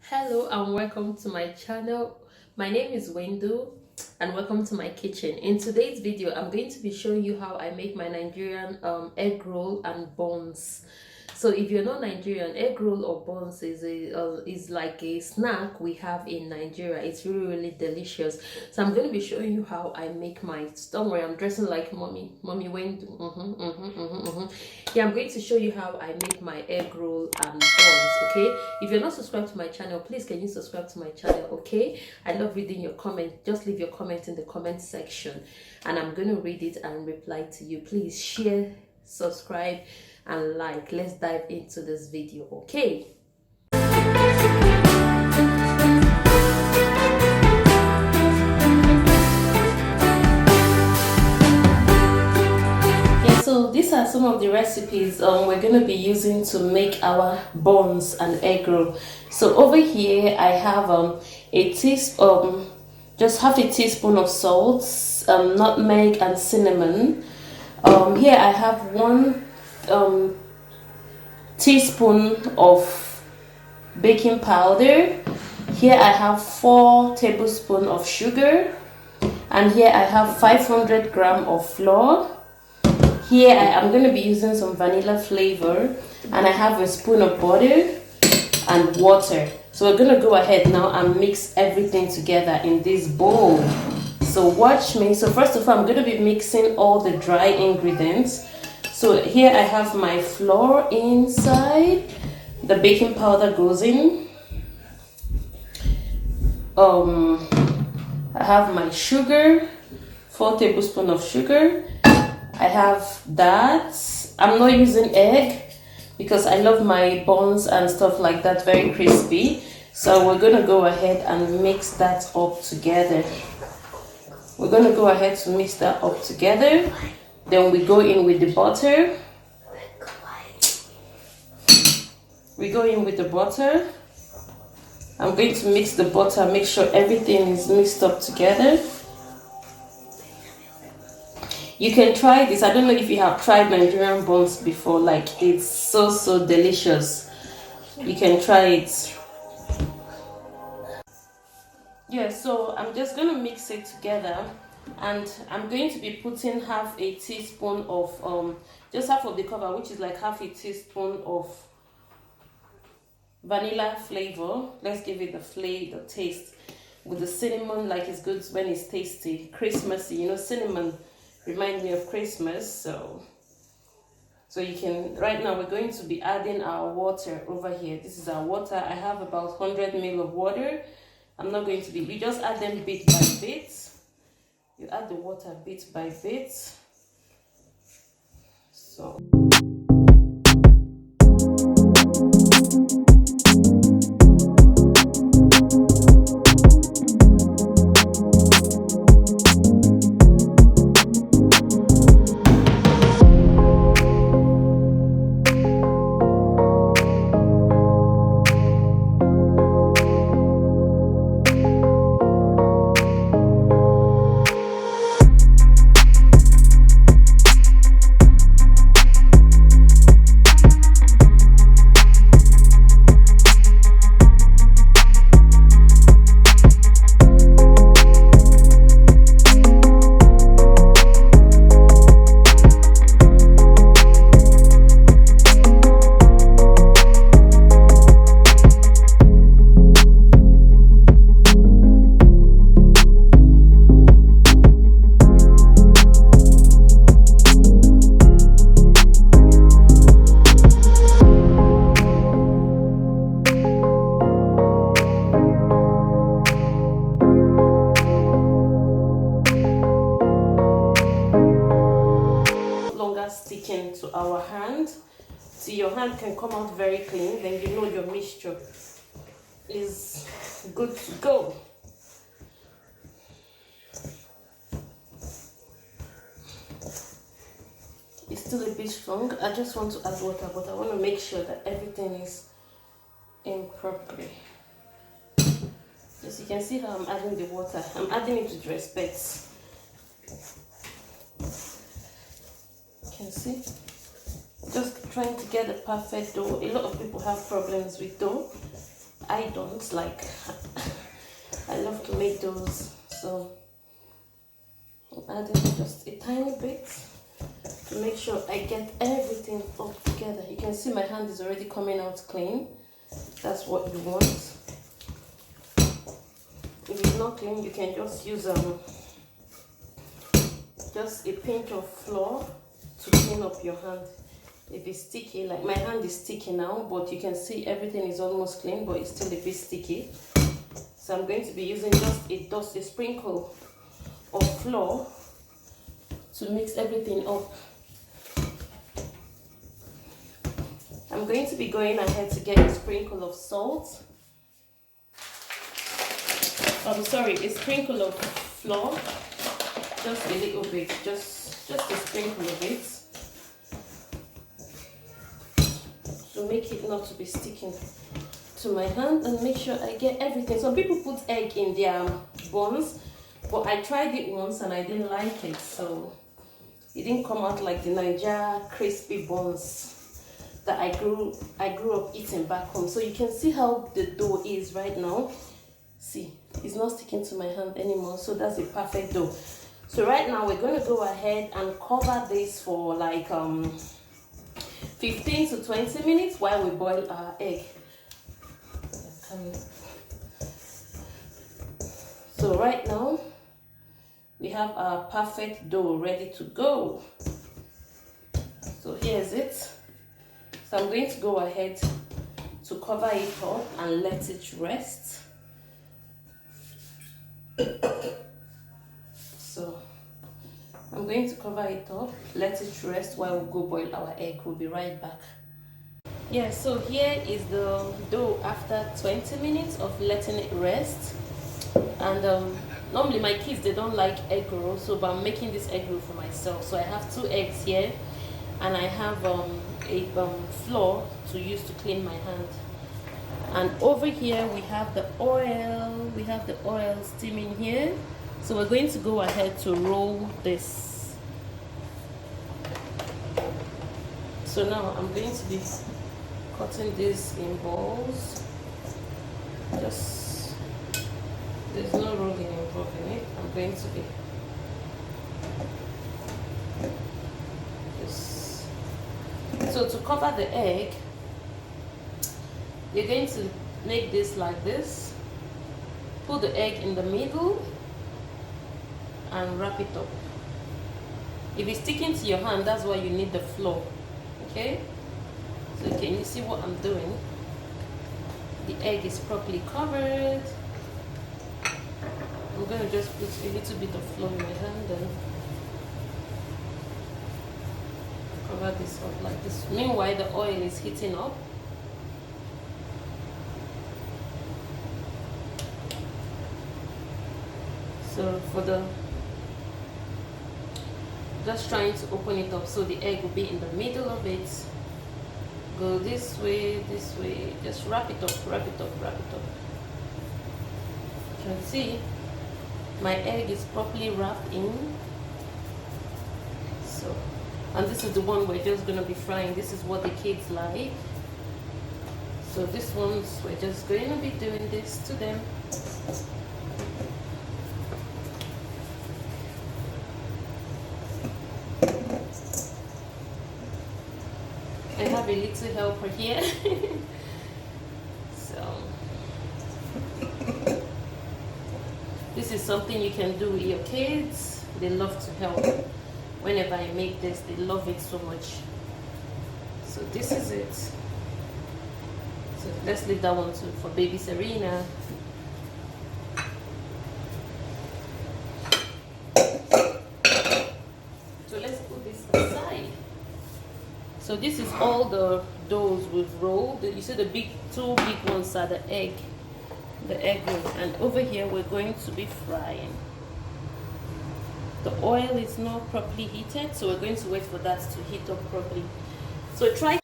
Hello and welcome to my channel. My name is Wendu and welcome to my kitchen. In today's video, I'm going to be showing you how I make my Nigerian egg roll and buns. So if you're not Nigerian, egg roll or buns is like a snack we have in Nigeria. It's really delicious. So I'm going to be showing you how I make mine. Don't worry, I'm dressing like mommy Wendu. Yeah, I'm going to show you how I make my egg roll and buns. Okay, if you're not subscribed to my channel, please can you subscribe to my channel? Okay, I love reading your comment. Just leave your comment in the comment section and I'm going to read it and reply to you. Please share, subscribe and like. Let's dive into this video. Okay, so these are some of the recipes we're going to be using to make our buns and egg roll. So over here I have a teaspoon, just half a teaspoon of salt, nutmeg and cinnamon. Here I have one teaspoon of baking powder. Here I have 4 tablespoons of sugar, and here I have 500 grams of flour. Here I am going to be using some vanilla flavor, and I have a spoon of butter and water. So we're going to go ahead now and mix everything together in this bowl. So watch me. So first of all, I'm going to be mixing all the dry ingredients. So here I have my flour inside, the baking powder goes in, I have my sugar, 4 tablespoons of sugar. I have that. I'm not using egg because I love my buns and stuff like that very crispy. So we're going to go ahead and mix that up together. We're going to go ahead to mix that up together. Then we go in with the butter. We go in with the butter. I'm going to mix the butter, make sure everything is mixed up together. You can try this. I don't know if you have tried Nigerian buns before. Like, it's so delicious. You can try it. Yeah, so I'm just going to mix it together. And I'm going to be putting half a teaspoon of, just half of the cover, which is like half a teaspoon of vanilla flavor. Let's give it the flavor, the taste. With the cinnamon, like it's good when it's tasty, Christmassy. You know, cinnamon reminds me of Christmas. So you can, right now we're going to be adding our water over here. This is our water. I have about 100 ml of water. I'm not going to be, we just add them bit by bit. You add the water bit by bit. So sticking to our hand. See, your hand can come out very clean, then you know your mixture is good to go. It's still a bit strong. I just want to add water, but I want to make sure that everything is in properly. As you can see how I'm adding the water. I'm adding it with respect. You can see. Just trying to get a perfect dough. A lot of people have problems with dough. I don't like. I love to make those, so I'm adding just a tiny bit to make sure I get everything all together. You can see my hand is already coming out clean. That's what you want. If it's not clean, you can just use just a pinch of flour to clean up your hand. If it's sticky, like my hand is sticky now, but you can see everything is almost clean, but it's still a bit sticky. So I'm going to be using just a sprinkle of flour to mix everything up. I'm going to be going ahead to get a sprinkle of salt. I'm sorry, a sprinkle of flour, just a little bit, just a sprinkle of it, to make it not to be sticking to my hand, and make sure I get everything. Some people put egg in their buns, but I tried it once and I didn't like it, so it didn't come out like the Nigerian crispy buns that I grew up eating back home. So you can see how the dough is right now. See, it's not sticking to my hand anymore, so that's a perfect dough. So right now we're going to go ahead and cover this for like 15 to 20 minutes while we boil our egg. So right now we have our perfect dough ready to go. So here's it. So I'm going to go ahead to cover it up and let it rest. So I'm going to cover it up, let it rest while we go boil our egg. We'll be right back. Yeah, so here is the dough after 20 minutes of letting it rest. And normally my kids, they don't like egg roll, so but I'm making this egg roll for myself. So I have 2 eggs here, and I have a flour to use to clean my hand. And over here we have the oil. We have the oil steaming here. So we're going to go ahead to roll this. So now I'm going to be cutting this in balls. Just, there's no rolling involved in it. I'm going to be just, so to cover the egg, you're going to make this like this. Put the egg in the middle and wrap it up. If it's sticking to your hand, that's why you need the flour. Okay? So can you see what I'm doing? The egg is properly covered. I'm going to just put a little bit of flour in my hand and cover this up like this. Meanwhile, the oil is heating up. So for the, just trying to open it up so the egg will be in the middle of it. Go this way, just wrap it up, wrap it up, wrap it up. You can see my egg is properly wrapped in. So, and this is the one we're just gonna be frying. This is what the kids like. So this one's, we're just going to be doing this to them. I have a little helper here. So this is something you can do with your kids. They love to help. Whenever I make this, they love it so much. So this is it. So let's leave that one for baby Serena. So let's put this aside. So this is all the doughs we've rolled. You see the two big ones are the egg roll. And over here we're going to be frying. The oil is not properly heated, so we're going to wait for that to heat up properly. So try.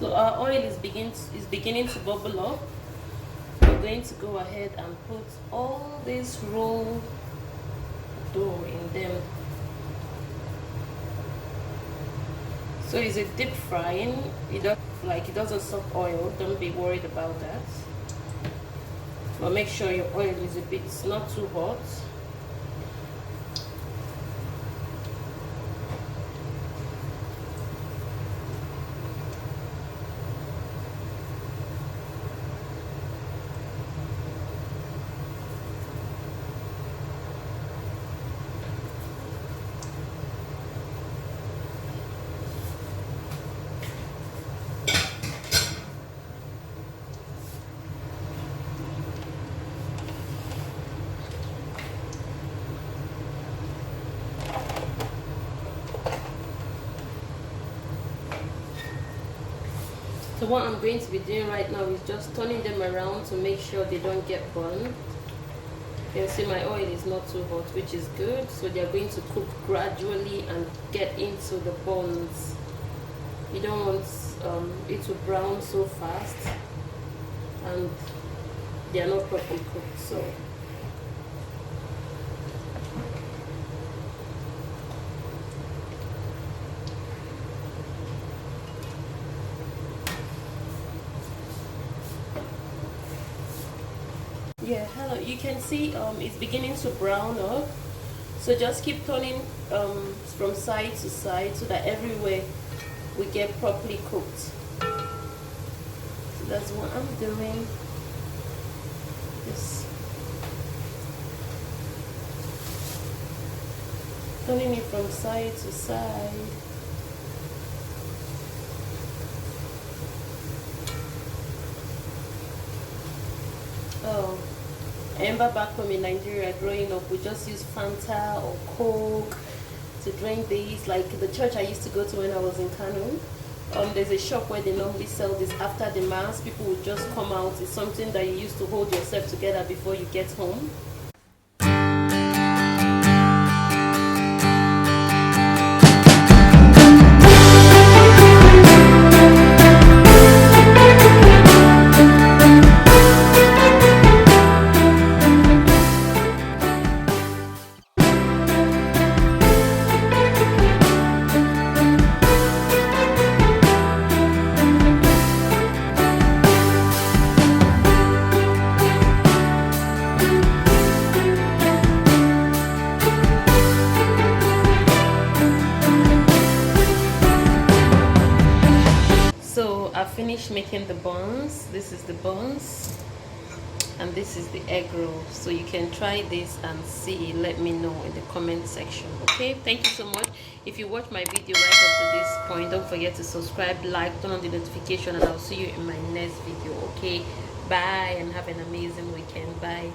So our oil is beginning to bubble up. We're going to go ahead and put all this roll dough in them. So is it deep frying? It doesn't suck oil. Don't be worried about that. But make sure your oil is not too hot. So what I'm going to be doing right now is just turning them around to make sure they don't get burned. You can see my oil is not too hot, which is good. So they're going to cook gradually and get into the buns. You don't want it to brown so fast, and they are not properly cooked. So yeah, hello, you can see it's beginning to brown up. So just keep turning from side to side so that everywhere we get properly cooked. So that's what I'm doing. Just turning it from side to side. Oh, I remember back home in Nigeria growing up, we just use Fanta or Coke to drink these. Like the church I used to go to when I was in Kano, there's a shop where they normally sell this after the mass. People would just come out. It's something that you used to hold yourself together before you get home. So I finished making the buns. This is the buns and this is the egg roll. So you can try this and see. Let me know in the comment section. Okay, thank you so much. If you watch my video right up to this point, don't forget to subscribe, like, turn on the notification, and I'll see you in my next video. Okay, bye and have an amazing weekend. Bye.